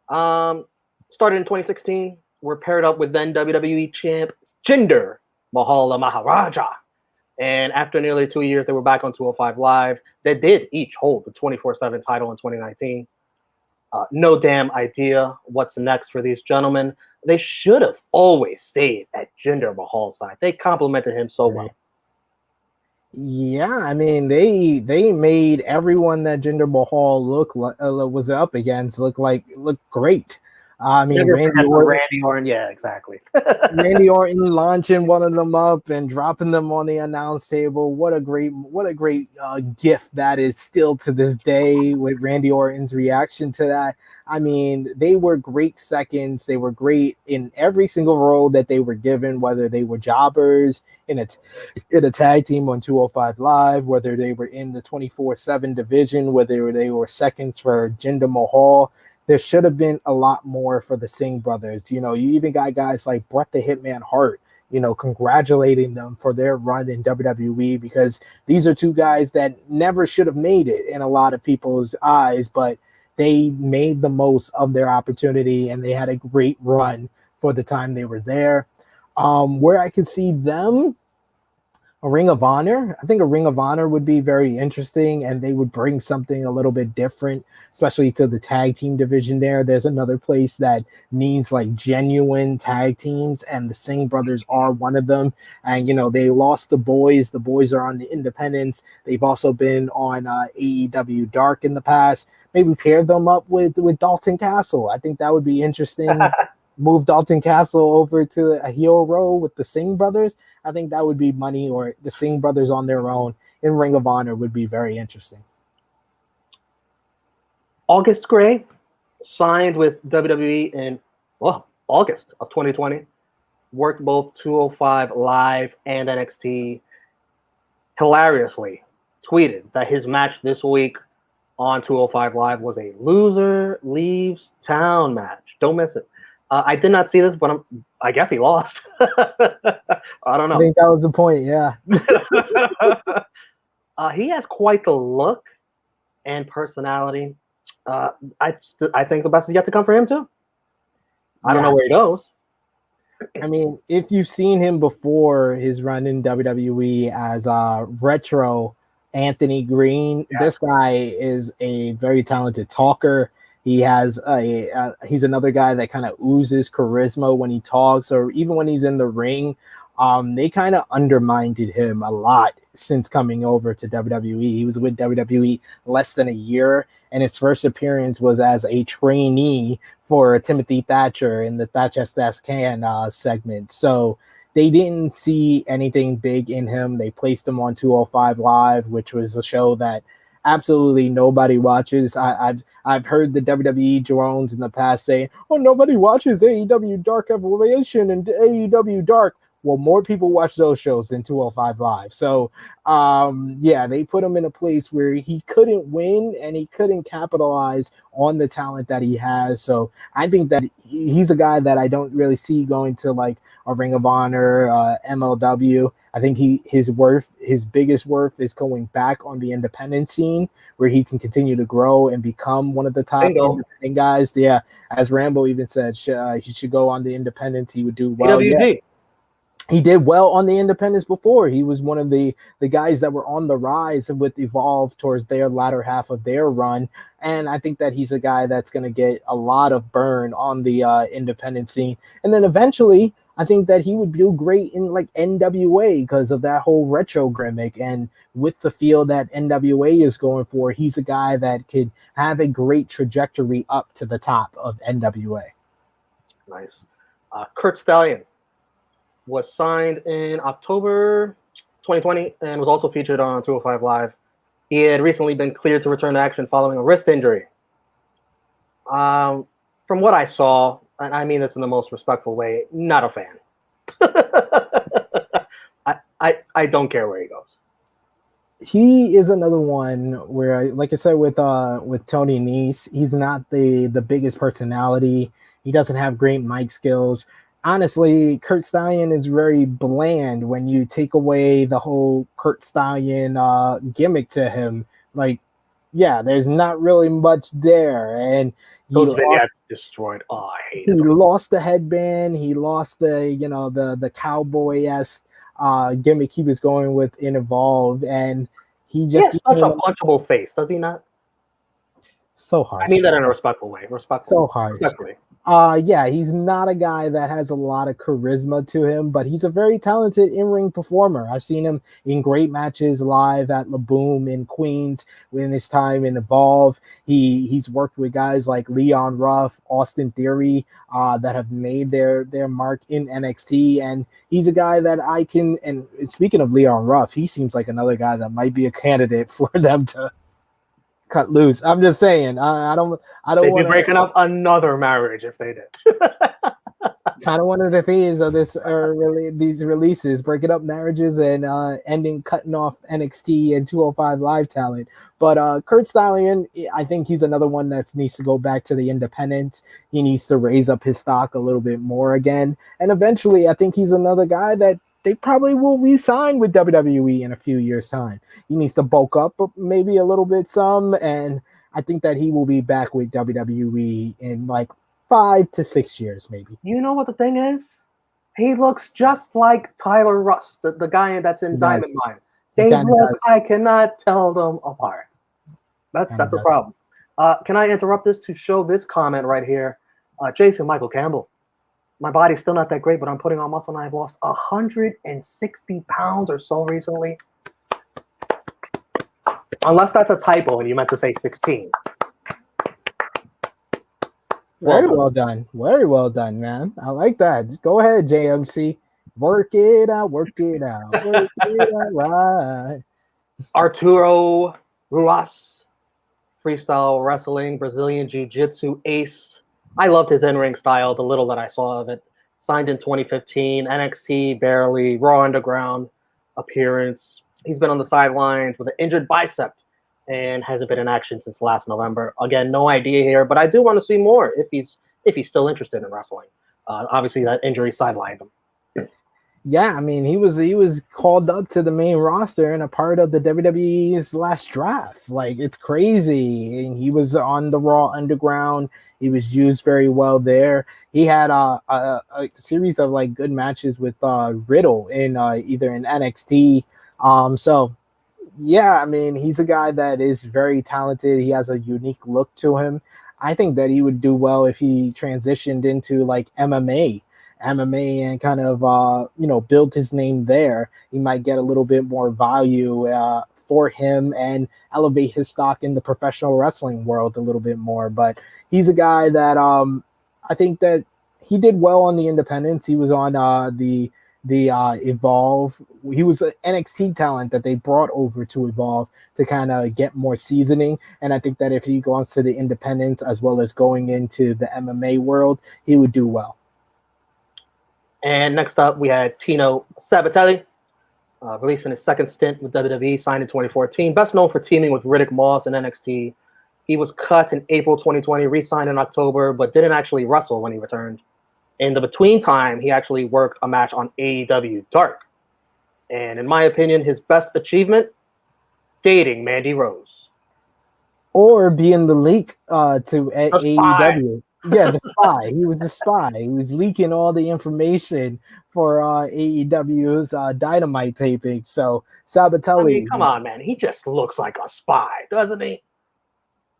Started in 2016. Were paired up with then WWE champ Jinder Mahal Maharaja. And after nearly 2 years, they were back on 205 Live. They did each hold the 24/7 title in 2019. No damn idea what's next for these gentlemen. They should have always stayed at Jinder Mahal's side. They complimented him so well. Yeah, I mean, they made everyone that Jinder Mahal was up against look great. I mean, Randy Orton, yeah, exactly. Randy Orton launching one of them up and dropping them on the announce table. What a great gift that is still to this day with Randy Orton's reaction to that. I mean, they were great seconds. They were great in every single role that they were given, whether they were jobbers in a tag team on 205 Live, whether they were in the 24/7 division, whether they were seconds for Jinder Mahal. There should have been a lot more for the Singh brothers. You know, you even got guys like Bret the Hitman Hart, you know, congratulating them for their run in WWE, because these are two guys that never should have made it in a lot of people's eyes, but they made the most of their opportunity and they had a great run for the time they were there. Where I could see them, a Ring of Honor. I think a Ring of Honor would be very interesting, and they would bring something a little bit different, especially to the tag team division there. There's another place that needs genuine tag teams, and the Singh brothers are one of them. And, you know, they lost the boys. The boys are on the independents. They've also been on AEW Dark in the past, maybe pair them up with Dalton Castle. I think that would be interesting. Move Dalton Castle over to a heel role with the Singh brothers. I think that would be money, or the Singh brothers on their own in Ring of Honor would be very interesting. August Gray signed with WWE in August of 2020. Worked both 205 Live and NXT. Hilariously tweeted that his match this week on 205 Live was a loser leaves town match. Don't miss it. I did not see this, but I guess he lost. I don't know. I think that was the point, yeah. He has quite the look and personality. I think the best is yet to come for him, too. I don't know where he goes. I mean, if you've seen him before his run in WWE as retro Anthony Green, this guy is a very talented talker. He has he's another guy that kind of oozes charisma when he talks, or even when he's in the ring. They kind of undermined him a lot since coming over to WWE. He was with WWE less than a year, and his first appearance was as a trainee for Timothy Thatcher in the Thatcher Can segment. So they didn't see anything big in him. They placed him on 205 Live, which was a show that absolutely nobody watches. I've heard the WWE drones in the past saying, "Oh, nobody watches AEW Dark Evolution and AEW Dark." Well, more people watch those shows than 205 Live. So, they put him in a place where he couldn't win and he couldn't capitalize on the talent that he has. So I think that he's a guy that I don't really see going to like a Ring of Honor, MLW. I think his biggest worth is going back on the independent scene where he can continue to grow and become one of the top independent guys. Yeah, as Rambo even said, he should go on the independents. He would do well. PWG. Yeah. He did well on the independents before. He was one of the guys that were on the rise with Evolve towards their latter half of their run. And I think that he's a guy that's going to get a lot of burn on the independent scene. And then eventually, I think that he would do great in like NWA because of that whole retro gimmick. And with the feel that NWA is going for, he's a guy that could have a great trajectory up to the top of NWA. Nice. Kurt Stallion was signed in October 2020 and was also featured on 205 Live. He had recently been cleared to return to action following a wrist injury. From what I saw, and I mean this in the most respectful way, not a fan. I don't care where he goes. He is another one where, like I said, with Tony Nese, he's not the biggest personality. He doesn't have great mic skills. Honestly, Kurt Stallion is very bland when you take away the whole Kurt Stallion gimmick to him. Like, yeah, there's not really much there. And those vignettes destroyed. Oh, I hate it. He lost the headband. He lost the cowboy-esque gimmick he was going with in Evolve. And he just has such a punchable face, does he not? So hard. I mean that in a respectful way. So hard. Respectfully. He's not a guy that has a lot of charisma to him, but he's a very talented in-ring performer. I've seen him in great matches live at La Boom in Queens in his time in Evolve. He's worked with guys like Leon Ruff, Austin Theory, that have made their mark in NXT, and he's a guy that I can. And speaking of Leon Ruff, he seems like another guy that might be a candidate for them to cut loose. I'm just saying. I don't. They'd be breaking up another marriage if they did. Kind of one of the themes of this these releases, breaking up marriages and cutting off NXT and 205 Live talent. But Kurt Stallion, I think he's another one that needs to go back to the independents. He needs to raise up his stock a little bit more again, and eventually, I think he's another guy that they probably will re-sign with WWE in a few years' time. He needs to bulk up maybe a little bit and I think that he will be back with WWE in like 5 to 6 years, maybe. You know what the thing is? He looks just like Tyler Rust, the guy that's in Diamond Mine. I cannot tell them apart. That's a problem. Can I interrupt this to show this comment right here? Jason Michael Campbell. My body's still not that great, but I'm putting on muscle, and I've lost 160 pounds or so recently. Unless that's a typo and you meant to say 16. Well Very done. well done. Very well done, man. I like that. Just go ahead, JMC. Work it out. Work it out. Work it out. Right. Arturo Ruas, freestyle wrestling, Brazilian jiu-jitsu ace. I loved his in-ring style, the little that I saw of it. Signed in 2015, NXT barely, Raw Underground appearance. He's been on the sidelines with an injured bicep and hasn't been in action since last November. Again, no idea here, but I do want to see more if he's still interested in wrestling. Obviously, that injury sidelined him. Yeah, I mean, he was called up to the main roster and a part of the WWE's last draft. Like, it's crazy. And he was on the Raw Underground. He was used very well there. He had a series of like good matches with Riddle in either in NXT. So yeah, I mean, he's a guy that is very talented. He has a unique look to him. I think that he would do well if he transitioned into like MMA and kind of build his name there. He might get a little bit more value for him and elevate his stock in the professional wrestling world a little bit more. But he's a guy that I think that he did well on the independents. He was on the Evolve. He was an NXT talent that they brought over to Evolve to kind of get more seasoning. And I think that if he goes to the independents as well as going into the MMA world, he would do well. And next up, we had Tino Sabatelli, releasing his second stint with WWE, signed in 2014. Best known for teaming with Riddick Moss in NXT. He was cut in April 2020, re-signed in October, but didn't actually wrestle when he returned. In the between time, he actually worked a match on AEW Dark. And in my opinion, his best achievement, dating Mandy Rose. Or being the leak to spy. AEW. Yeah, the spy. He was the spy. He was leaking all the information for AEW's Dynamite taping. So Sabatelli. I mean, come on, man. He just looks like a spy, doesn't he?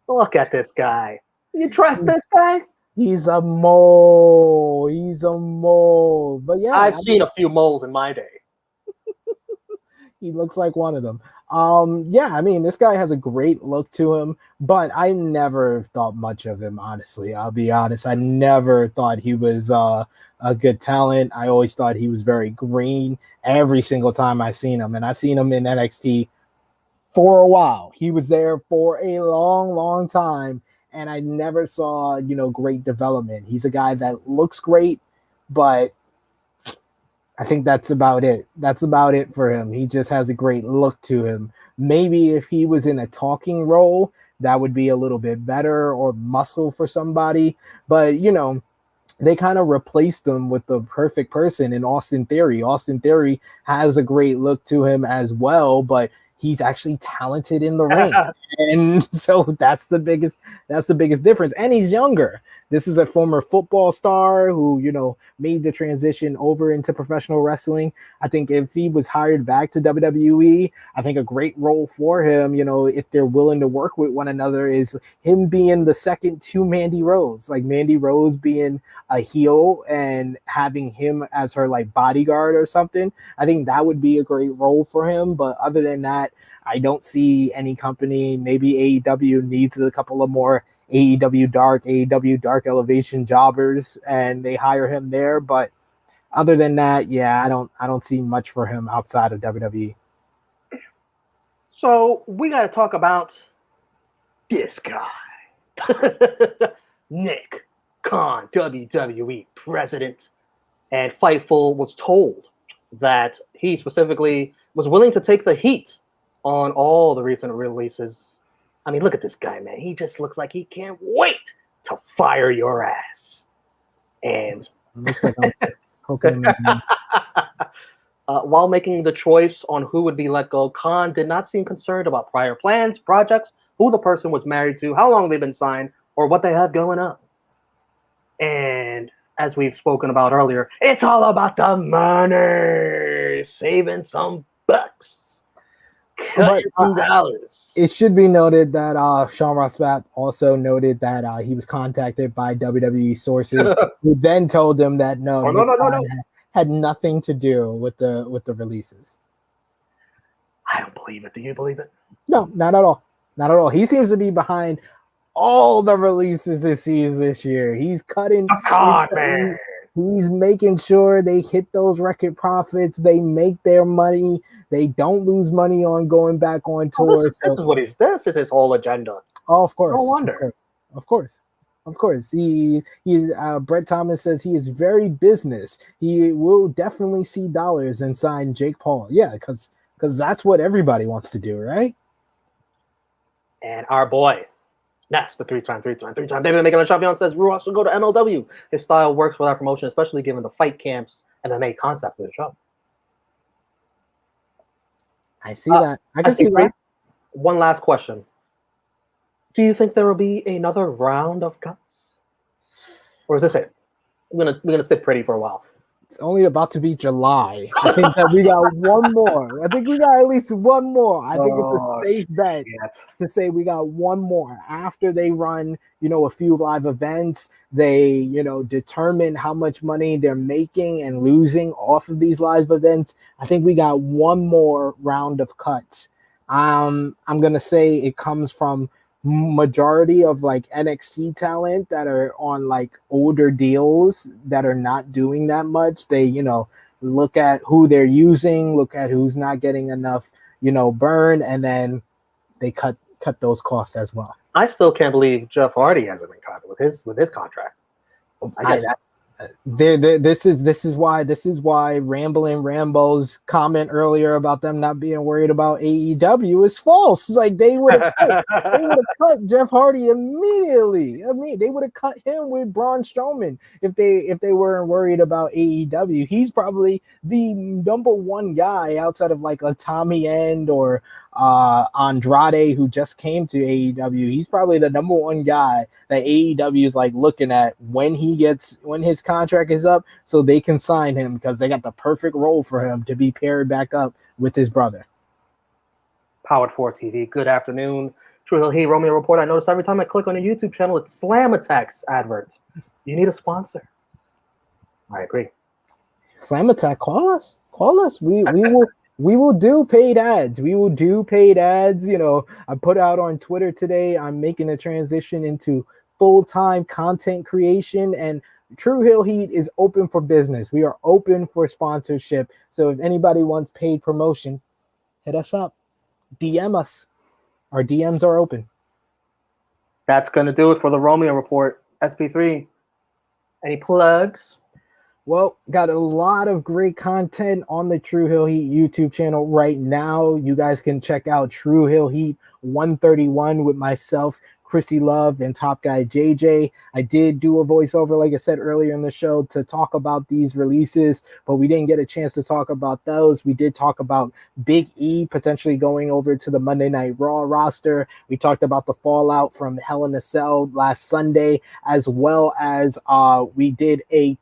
Look at this guy. You trust this guy? He's a mole. He's a mole. But yeah, I've seen a few moles in my day. He looks like one of them. Yeah, I mean, this guy has a great look to him, but I never thought much of him, honestly. I'll be honest. I never thought he was a good talent. I always thought he was very green every single time I seen him. And I seen him in NXT for a while. He was there for a long, long time. And I never saw, great development. He's a guy that looks great, but I think that's about it. That's about it for him. He just has a great look to him. Maybe if he was in a talking role, that would be a little bit better, or muscle for somebody. But, they kind of replaced him with the perfect person in Austin Theory. Austin Theory has a great look to him as well, but he's actually talented in the ring. And so that's the biggest difference. And he's younger. This is a former football star who, made the transition over into professional wrestling. I think if he was hired back to WWE, I think a great role for him, if they're willing to work with one another, is him being the second to Mandy Rose, like Mandy Rose being a heel and having him as her like bodyguard or something. I think that would be a great role for him. But other than that, I don't see any company. Maybe AEW needs a couple of more AEW Dark Elevation jobbers, and they hire him there. But other than that, yeah, I don't see much for him outside of WWE. So we got to talk about this guy, Nick Khan, WWE president. And Fightful was told that he specifically was willing to take the heat on all the recent releases. I mean, look at this guy, man. He just looks like he can't wait to fire your ass. And looks like I'm poking him. While making the choice on who would be let go, Khan did not seem concerned about prior plans, projects, who the person was married to, how long they've been signed, or what they have going on. And as we've spoken about earlier, it's all about the money, saving some bucks. $1,000. It should be noted that Sean Ross Sapp also noted that he was contacted by WWE sources who then told him that no, had nothing to do with the releases. I don't believe it. Do you believe it? No, not at all. Not at all. He seems to be behind all the releases this season this year. He's cutting. Come on, man. He's making sure they hit those record profits. They make their money. They don't lose money on going back on tour. This is his whole agenda. Oh, of course. No wonder. Of course. Brett Thomas says he is very business. He will definitely see dollars and sign Jake Paul. Yeah, because that's what everybody wants to do, right? And our boy, Nese, the three-time David making a champion, says Ruas should go to MLW. His style works for that promotion, especially given the fight camps and the main concept of the show. I see that. I can see that. One last question. Do you think there will be another round of cuts? Or is this it? We're gonna sit pretty for a while. It's only about to be July. I think that we got one more. I think we got at least one more. I think it's a safe bet to say we got one more. After they run, a few live events, they, determine how much money they're making and losing off of these live events. I think we got one more round of cuts. I'm going to say it comes from majority of like NXT talent that are on like older deals that are not doing that much. They, look at who they're using, look at who's not getting enough, burn, and then they cut those costs as well. I still can't believe Jeff Hardy hasn't been cut with his contract. I guess this is why Rambling Rambo's comment earlier about them not being worried about AEW is false. Like they would have cut Jeff Hardy immediately. I mean, they would have cut him with Braun Strowman if they weren't worried about AEW. He's probably the number one guy outside of like a Tommy End or Andrade, who just came to AEW. He's probably the number one guy that AEW is like looking at when his contract is up, so they can sign him because they got the perfect role for him to be paired back up with his brother. Powered 4 TV. Good afternoon. True Hill Heat, Romeo Report. I notice every time I click on a YouTube channel, it's Slam Attacks adverts. You need a sponsor. I agree. Slam Attack, call us. We will do paid ads. I put out on Twitter today, I'm making a transition into full-time content creation, and True Hill Heat is open for business. We are open for sponsorship. So if anybody wants paid promotion, hit us up. DM us. Our DMs are open. That's going to do it for the Romeo Report. SP3, any plugs? Well, got a lot of great content on the True Hill Heat YouTube channel right now. You guys can check out True Hill Heat 131 with myself, Chrissy Love, and Top Guy JJ. I did do a voiceover, like I said earlier in the show, to talk about these releases, but we didn't get a chance to talk about those. We did talk about Big E potentially going over to the Monday Night Raw roster. We talked about the fallout from Hell in a Cell last Sunday, as well as we did a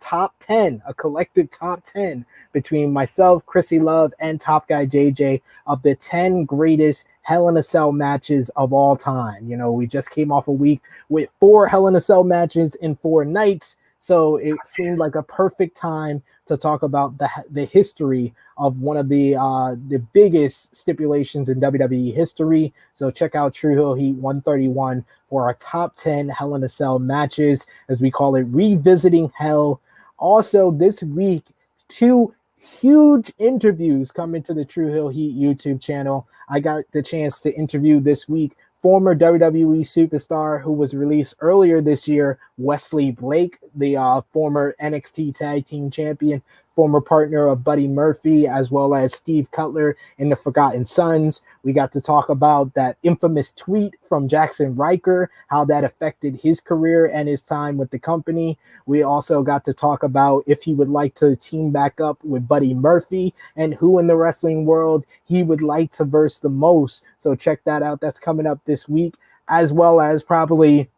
collective top 10 between myself, Chrissy Love, and Top Guy JJ of the 10 greatest Hell in a Cell matches of all time. We just came off a week with 4 Hell in a Cell matches in 4 nights, so it seemed like a perfect time to talk about the history of one of the biggest stipulations in WWE history. So check out True Hill Heat 131 for our top 10 Hell in a Cell matches, as we call it, Revisiting Hell. Also this week, 2 huge interviews coming to the True Hill Heat YouTube channel. I got the chance to interview this week former WWE superstar who was released earlier this year, Wesley Blake, the former NXT Tag Team Champion, former partner of Buddy Murphy, as well as Steve Cutler in the Forgotten Sons. We got to talk about that infamous tweet from Jackson Riker, how that affected his career and his time with the company. We also got to talk about if he would like to team back up with Buddy Murphy and who in the wrestling world he would like to verse the most. So check that out. That's coming up this week, as well as probably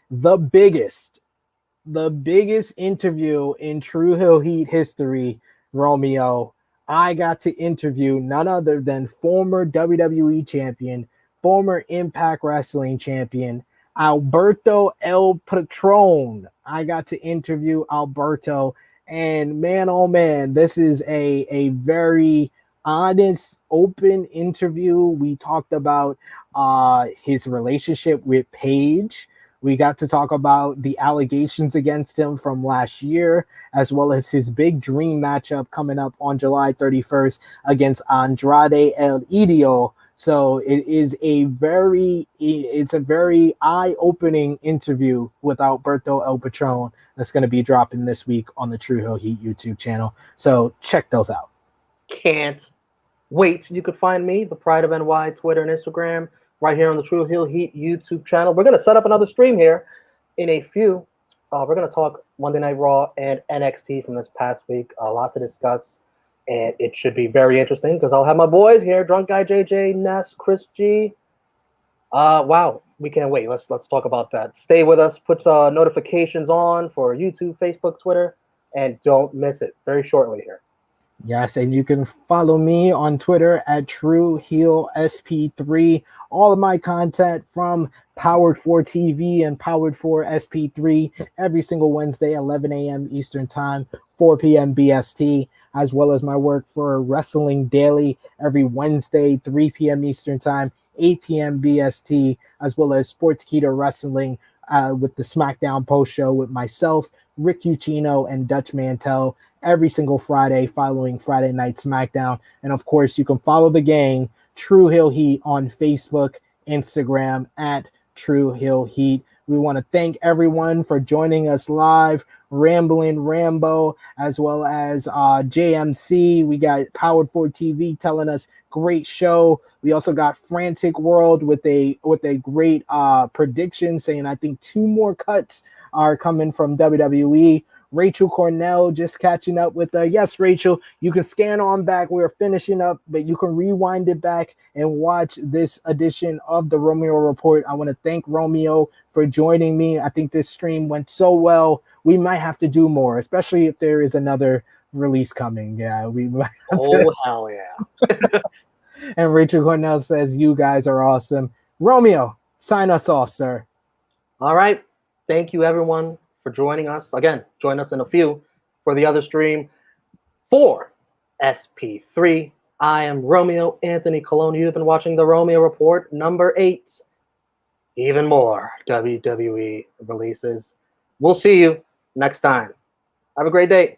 the biggest interview in True Hill Heat history, Romeo. I got to interview none other than former WWE champion, former Impact Wrestling champion, Alberto El Patron. I got to interview Alberto, and man, oh man, this is a very honest, open interview. We talked about his relationship with Paige. We got to talk about the allegations against him from last year, as well as his big dream matchup coming up on July 31st against Andrade El Idolo. So it's a very eye-opening interview with Alberto El Patron that's going to be dropping this week on the True Hill Heat YouTube channel. So check those out. Can't wait. You could find me, the Pride of NY, Twitter and Instagram, right here on the True Hill Heat YouTube channel. We're going to set up another stream here in a few. We're going to talk Monday Night Raw and NXT from this past week. A lot to discuss, and it should be very interesting because I'll have my boys here, Drunk Guy JJ, Ness, Chris G. Wow, we can't wait. Let's talk about that. Stay with us. Put notifications on for YouTube, Facebook, Twitter, and don't miss it very shortly here. Yes, and you can follow me on Twitter at TrueHeelSP3. All of my content from Powered 4 TV and Powered 4 SP3 every single Wednesday, 11 a.m. Eastern Time, 4 p.m. BST, as well as my work for Wrestling Daily every Wednesday, 3 p.m. Eastern Time, 8 p.m. BST, as well as Sportskeeda Wrestling with the SmackDown post show with myself, Rick Ucchino, and Dutch Mantel every single Friday following Friday Night SmackDown. And of course, you can follow the gang, True Hill Heat, on Facebook, Instagram at True Hill Heat. We want to thank everyone for joining us live, Rambling Rambo, as well as JMC. We got Powered 4 TV telling us great show. We also got Frantic World with a great prediction saying I think 2 more cuts are coming from WWE. Rachel Cornell just catching up with yes, Rachel, you can scan on back. We're finishing up, but you can rewind it back and watch this edition of the Romeo Report. I want to thank Romeo for joining me. I think this stream went so well. We might have to do more, especially if there is another release coming. Yeah, we might have to. Hell yeah. And Rachel Cornell says, you guys are awesome. Romeo, sign us off, sir. All right. Thank you, everyone, for joining us. Again, join us in a few for the other stream for SP3. I am Romeo Anthony Colon. You've been watching the Romeo Report, number 8. Even more WWE releases. We'll see you next time. Have a great day.